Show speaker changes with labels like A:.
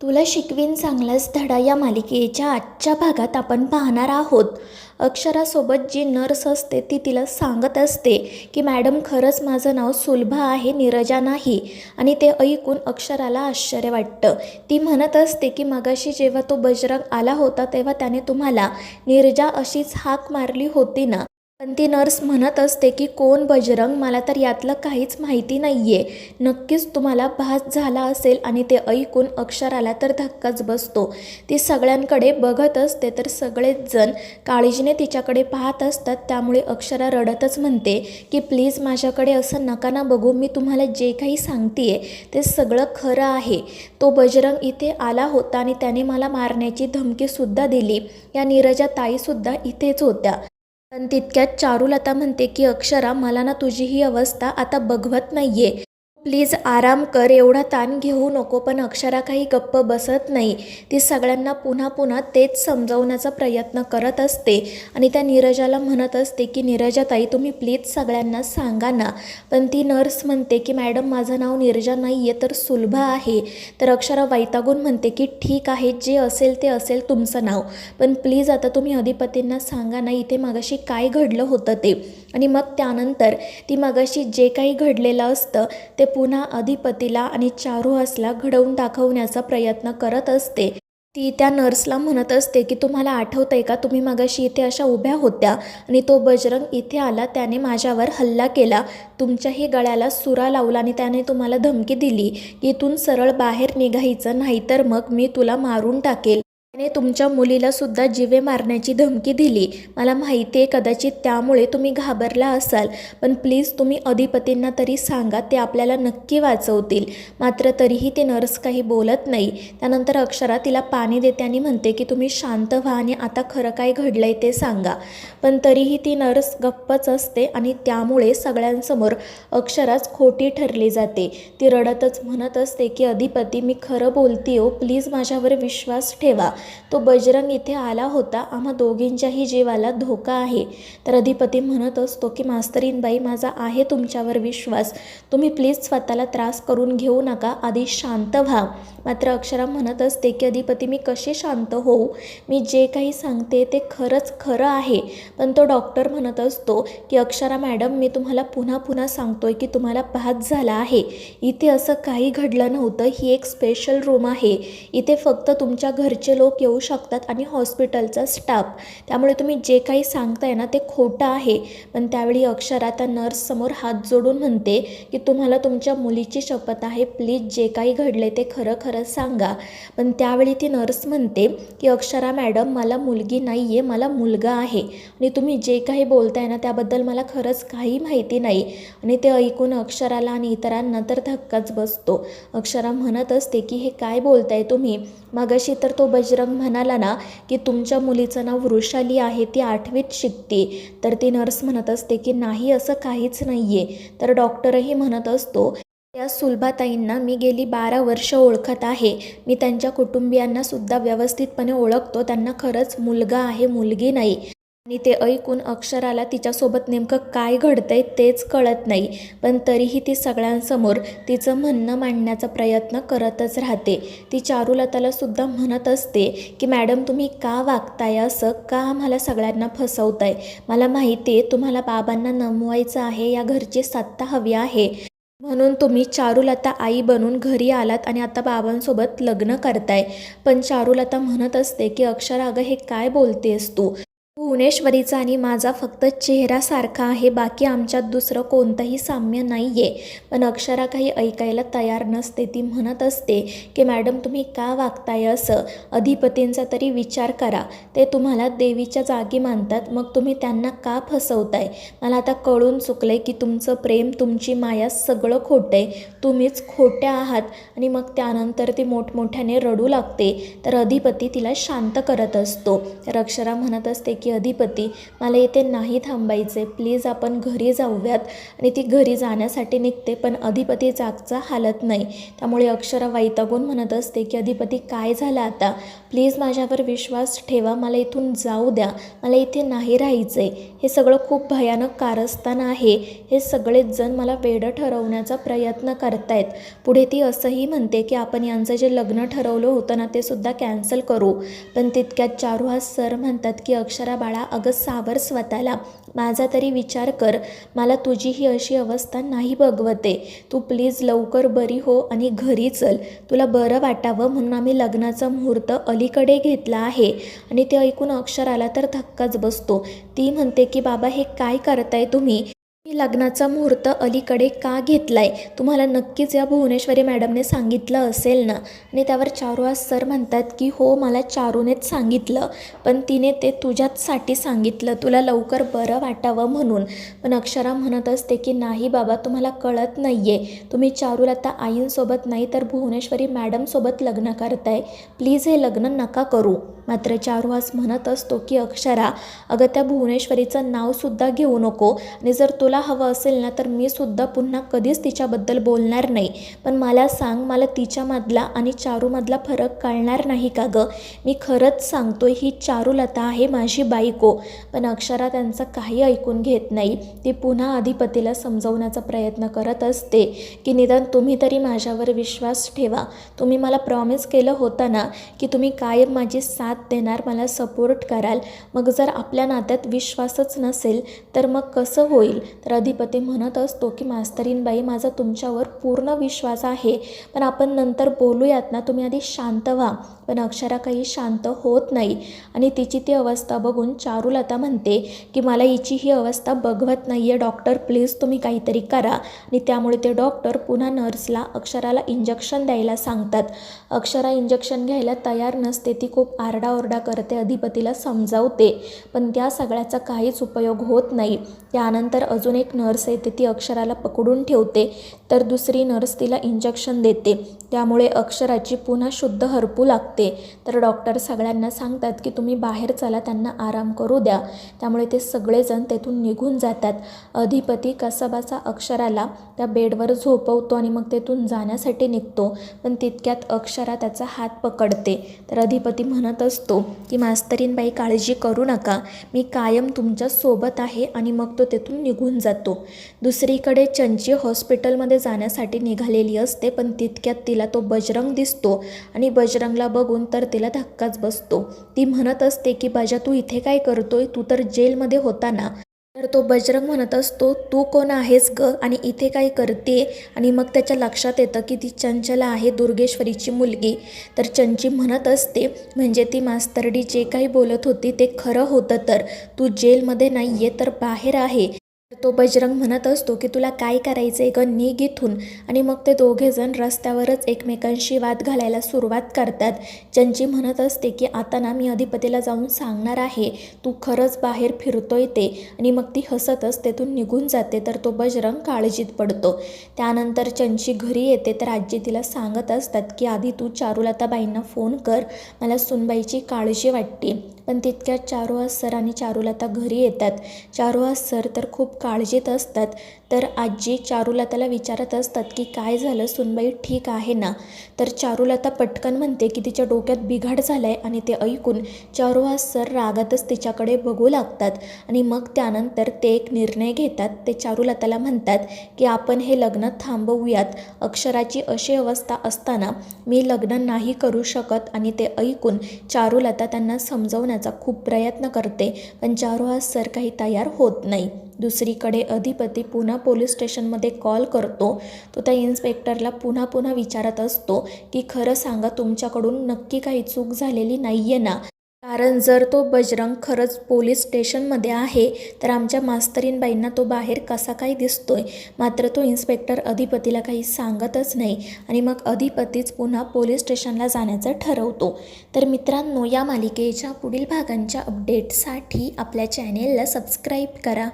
A: तुला शिकवीन चांगलाच धडा या मालिकेच्या आजच्या भागात आपण पाहणार आहोत. अक्षरासोबत जी नर्स असते ती तिला सांगत असते की मॅडम खरंच माझं नाव सुलभा आहे, नीरजा नाही. आणि ते ऐकून अक्षराला आश्चर्य वाटतं. ती म्हणत असते की मगाशी जेव्हा तो बजरंग आला होता तेव्हा त्याने तुम्हाला नीरजा अशीच हाक मारली होती ना. पण ती नर्स म्हणत असते की कोण बजरंग, मला तर यातलं काहीच माहिती नाही आहे. नक्कीच तुम्हाला भास झाला असेल. आणि ते ऐकून अक्षराला तर धक्काच बसतो. ती सगळ्यांकडे बघत असते तर सगळेच जण काळजीने तिच्याकडे पाहत असतात. त्यामुळे अक्षरा रडतच म्हणते की प्लीज माझ्याकडे असं नका ना बघू, मी तुम्हाला जे काही सांगते ते सगळं खरं आहे. तो बजरंग इथे आला होता आणि त्याने मला मारण्याची धमकीसुद्धा दिली. या नीरजा ताईसुद्धा इथेच होत्या. पण तितक्यात चारुलता म्हणते की अक्षरा, मला ना तुझी ही अवस्था आता बघवत नाहीये, प्लीज आराम कर, एवढा ताण घेऊ नको. पण अक्षरा काही गप्प बसत नाही. ती सगळ्यांना पुन्हा पुन्हा तेच समजावण्याचा प्रयत्न करत असते. आणि त्या नीरजाला म्हणत असते की नीरजा ताई तुम्ही प्लीज सगळ्यांना सांगा ना. पण ती नर्स म्हणते की मॅडम माझं नाव नीरजा नाही आहे तर सुलभा आहे. तर अक्षरा वैतागून म्हणते की ठीक आहे, जे असेल ते असेल तुमचं नाव, पण प्लीज आता तुम्ही अधिपतींना सांगा ना इथे मगाशी काय घडलं होतं ते. आणि मग त्यानंतर ती मगाशी जे काही घडलेलं असतं ते पुन्हा अधिपतीला आणि चारुहासला घडवून दाखवण्याचा प्रयत्न करत असते. ती त्या नर्सला म्हणत असते की तुम्हाला आठवतंय का, तुम्ही मगाशी इथे अशा उभ्या होत्या आणि तो बजरंग इथे आला, त्याने माझ्यावर हल्ला केला, तुमच्याही गळ्याला सुरा लावला आणि त्याने तुम्हाला धमकी दिली की इथून सरळ बाहेर निघायचं नाहीतर मग मी तुला मारून टाकेल. त्याने तुमच्या मुलीला सुद्धा जीवे मारण्याची धमकी दिली. मला माहिती आहे कदाचित त्यामुळे तुम्ही घाबरला असाल, पण प्लीज तुम्ही अधिपतींना तरी सांगा, ते आपल्याला नक्की वाचवतील. मात्र तरीही ते नर्स काही बोलत नाही. त्यानंतर अक्षरा तिला पाणी देते आणि म्हणते की तुम्ही शांत व्हा आणि आता खरं काय घडलंय ते सांगा. पण तरीही ती नर्स गप्पच असते आणि त्यामुळे सगळ्यांसमोर अक्षराच खोटी ठरली जाते. ती रडतच म्हणत असते की अधिपती मी खरं बोलते हो, प्लीज माझ्यावर विश्वास ठेवा. तो बजरंग इथे आला होता, आम्हा दोघींच्याही जीवाला धोका आहे. तर अधिपती म्हणत असतो की मास्तरीनबाई माझा आहे तुमच्यावर विश्वास, तुम्ही प्लीज स्वतःला त्रास करून घेऊ नका, आधी शांत व्हा. मात्र अक्षरा म्हणत असते की अधिपती मी कसे शांत होऊ, मी जे काही सांगते ते खरंच खरं आहे. पण तो डॉक्टर म्हणत असतो की अक्षरा मॅडम मी तुम्हाला पुन्हा पुन्हा सांगतोय की तुम्हाला भास झाला आहे, इथे असं काही घडलं नव्हतं, ही एक स्पेशल रूम आहे, इथे फक्त तुमच्या घरचे लोक येऊ शकतात आणि हॉस्पिटलचा स्टाफ, त्यामुळे तुम्ही जे काही सांगताय ना ते खोटं आहे. पण त्यावेळी अक्षरा त्या नर्ससमोर हात जोडून म्हणते की तुम्हाला तुमच्या मुलीची शपथ आहे, प्लीज जे काही घडले ते खरं खरं सांगा. पण त्यावेळी ती नर्स म्हणते की अक्षरा मॅडम मला मुलगी नाही आहे, मला मुलगा आहे आणि तुम्ही जे काही बोलताय ना त्याबद्दल मला खरंच काही माहिती नाही. आणि ते ऐकून अक्षराला आणि इतरांना तर धक्काच बसतो. अक्षरा म्हणत असते की हे काय बोलताय तुम्ही, मगाशी तर तो बजरंग म्हणाला ना की तुमच्या मुलीचं नाव वृषाली आहे, ती 8वीत शिकते. तर ती नर्स म्हणत असते की नाही असं काहीच नाही आहे. तर डॉक्टरही म्हणत असतो त्या सुलभाताईंना मी गेली 12 वर्ष ओळखत आहे, मी त्यांच्या कुटुंबियांना सुद्धा व्यवस्थितपणे ओळखतो, त्यांना खरंच मुलगा आहे मुलगी नाही. आणि ते ऐकून अक्षराला तिच्यासोबत नेमकं काय घडतंय तेच कळत नाही. पण तरीही ती सगळ्यांसमोर तिचं म्हणणं मांडण्याचा प्रयत्न करतच राहते. ती चारुलताला सुद्धा म्हणत असते की मॅडम तुम्ही का वागताय असं, का आम्हाला सगळ्यांना फसवताय, मला माहिती आहे तुम्हाला बाबांना नमवायचं आहे, या घरची सत्ता हवी आहे, म्हणून तुम्ही चारुलता आई बनून घरी आलात आणि आता बाबांसोबत लग्न करताय. पण चारुलता म्हणत असते की अक्षरा अगं हे काय बोलतेस तू, भुवनेश्वरीचा आणि माझा फक्त चेहरा सारखा आहे, बाकी आमच्यात दुसरं कोणतंही साम्य नाही आहे. पण अक्षरा काही ऐकायला तयार नसते. ती म्हणत असते की मॅडम तुम्ही का वागताय असं, अधिपतींचा तरी विचार करा, ते तुम्हाला देवीच्या जागी मानतात, मग तुम्ही त्यांना का फसवताय. मला आता कळून चुकलंय की तुमचं प्रेम तुमची माया सगळं खोटं आहे, तुम्हीच खोट्या आहात. आणि मग त्यानंतर ती मोठमोठ्याने रडू लागते. तर अधिपती तिला शांत करत असतो. तर अक्षरा म्हणत असते की अधिपती मला इथे नाही थांबायचे, प्लीज आपण घरी जाऊयात. आणि ती घरी जाण्यासाठी निघते पण अधिपती जागचा हालत नाही. त्यामुळे अक्षरा वैतागून म्हणत असते की अधिपती काय झालं आता, प्लीज माझ्यावर विश्वास ठेवा, मला इथून जाऊ द्या, मला इथे नाही राहायचे. हे सगळं खूप भयानक कारस्थान आहे, हे सगळेच जण मला वेडं ठरवण्याचा प्रयत्न करतायत. पुढे ती असंही म्हणते की आपण यांचं जे लग्न ठरवलं होतं ना ते सुद्धा कॅन्सल करू. पण तितक्यात चारुहास सर म्हणतात की अक्षरा बाळा, अगं सावर स्वतःला, माझा तरी विचार कर, मला तुझी ही अशी अवस्था नाही बघवते, तू प्लीज लवकर बरी हो आणि घरी चल, तुला बरं वाटावं म्हणून आम्ही लग्नाचा मुहूर्त अलीकडे घेतला आहे. आणि ते ऐकून अक्षराला तर धक्काच बसतो. ती म्हणते की बाबा हे काय करताय तुम्ही, मी लग्नाचा मुहूर्त अलीकडे का घेतलाय, तुम्हाला नक्कीच या भुवनेश्वरी मॅडमने सांगितलं असेल ना. आणि त्यावर चारुहास सर म्हणतात की हो, मला चारूनेच सांगितलं, पण तिने ते तुझ्याचसाठी सांगितलं, तुला लवकर बरं वाटावं म्हणून. पण अक्षरा म्हणत असते की नाही बाबा, तुम्हाला कळत नाही आहे, तुम्ही चारूल आता आईंसोबत नाही तर भुवनेश्वरी मॅडमसोबत लग्न करताय, प्लीज हे लग्न नका करू. मात्र चारुहास म्हणत असतो की अक्षरा, अगं त्या भुवनेश्वरीचं नावसुद्धा घेऊ नको, आणि जर तुला हवं असेल ना तर मी सुद्धा पुन्हा कधीच तिच्याबद्दल बोलणार नाही. पण मला सांग, मला तिच्यामधला आणि चारूमधला फरक कळणार नाही का गं, मी खरंच सांगतोय, ही चारुलता आहे माझी बायको. पण अक्षरा त्यांचं काही ऐकून घेत नाही. ती पुन्हा अधिपतीला समजवण्याचा प्रयत्न करत असते की निदान तुम्ही तरी माझ्यावर विश्वास ठेवा, तुम्ही मला प्रॉमिस केलं होतं ना की तुम्ही कायम माझी साथ देणार, मला सपोर्ट कराल, मग जर आपल्या नात्यात विश्वासच नसेल तर मग कसं होईल. तर अधिपती म्हणत असतो की मास्तरीनबाई, माझा तुमच्यावर पूर्ण विश्वास आहे, पण आपण नंतर बोलूयात ना, तुम्ही आधी शांत व्हा. पण अक्षरा काही शांत होत नाही आणि तिची ती अवस्था बघून चारुलता म्हणते की मला हिची ही अवस्था बघवत नाही आहे, डॉक्टर प्लीज तुम्ही काहीतरी करा. आणि त्यामुळे ते डॉक्टर पुन्हा नर्सला अक्षराला इंजेक्शन द्यायला सांगतात. अक्षरा इंजेक्शन घ्यायला तयार नसते, ती खूप आरडाओरडा करते, अधिपतीला समजावते, पण त्या सगळ्याचा काहीच उपयोग होत नाही. त्यानंतर अजून एक नर्स येते, ती अक्षराला पकडून ठेवते, तर दुसरी नर्स तिला इंजेक्शन देते. त्यामुळे अक्षराची पुन्हा शुद्ध हरपू लागते. तर डॉक्टर सगळ्यांना सांगतात की तुम्ही बाहेर चला, त्यांना आराम करू द्या. त्यामुळे ते सगळेजण तेथून निघून जातात. अधिपती कसाबसा अक्षराला त्या बेडवर झोपवतो आणि मग तेथून जाण्यासाठी निघतो. पण तितक्यात अक्षरा त्याचा हात पकडते. तर अधिपती म्हणत असतो की मास्तरीनबाई काळजी करू नका, मी कायम तुमच्या सोबत आहे. आणि मग तो तेथून निघून जातो. दुसरीकडे चंची हॉस्पिटलमध्ये जाण्यासाठी निघालेली असते, पण तितक्यात तिला तो बजरंग दिसतो आणि बजरंगला बघून तर तिला धक्काच बसतो. ती म्हणत असते की बाजा, तू इथे काय करतोय, तू तर जेलमध्ये होता ना. तर तो बजरंग म्हणत असतो, तू कोण आहेस ग आणि इथे काय करते. आणि मग त्याच्या लक्षात येतं की ती चंचला आहे, दुर्गेश्वरीची मुलगी. तर चंची म्हणत असते, म्हणजे ती मास्तरडी जे काही बोलत होती ते खरं होतं, तर तू जेलमध्ये नाही आहे तर बाहेर आहे. तो बजरंग म्हणत असतो की तुला काय करायचं आहे ग, निघ इथून. आणि मग ते दोघेजण रस्त्यावरच एकमेकांशी वाद घालायला सुरुवात करतात. चंची म्हणत असते की आता ना मी अधिपतीला जाऊन सांगणार आहे, तू खरंच बाहेर फिरतोय ते. आणि मग ती हसतच तेथून निघून जाते. तर तो बजरंग काळजीत पडतो. त्यानंतर चंची घरी येते, तर आजी तिला सांगत असतात की आधी तू चारुलताबाईंना फोन कर, मला सुनबाईची काळजी वाटते. पण तितक्यात चारुहास सर आणि चारुलता घरी येतात. चारुहास सर तर खूप काळजीत असतात. तर आजी चारुलताला विचारत असतात की काय झालं, सुनबाई ठीक आहे ना. तर चारुलता पटकन म्हणते की तिच्या डोक्यात बिघाड झाला आहे. आणि ते ऐकून चारुहास सर रागातच तिच्याकडे बघू लागतात. आणि मग त्यानंतर ते एक निर्णय घेतात. ते चारुलताला म्हणतात की आपण हे लग्न थांबवूयात, अक्षराची अशी अवस्था असताना मी लग्न नाही करू शकत. आणि ते ऐकून चारुलता त्यांना समजवण्याचा खूप प्रयत्न करते, पण चारुहास सर काही तयार होत नाही. दुसरीकडे अधिपती पुन्हा पोलीस स्टेशनमध्ये कॉल करतो. तो त्या इन्स्पेक्टरला पुन्हा विचारत असतो की खरं सांगा, तुमच्याकडून नक्की काही चूक झालेली नाही आहे ना. कारण जर तो बजरंग खरंच पोलीस स्टेशनमध्ये आहे तर आमच्या मास्तरीनबाईंना तो बाहेर कसा काय दिसतोय. मात्र तो इन्स्पेक्टर अधिपतीला काही सांगतच नाही. आणि मग अधिपतीच पुन्हा पोलीस स्टेशनला जाण्याचं ठरवतो. तर मित्रांनो, या मालिकेच्या पुढील भागांच्या अपडेटसाठी आपल्या चॅनेलला सबस्क्राईब करा.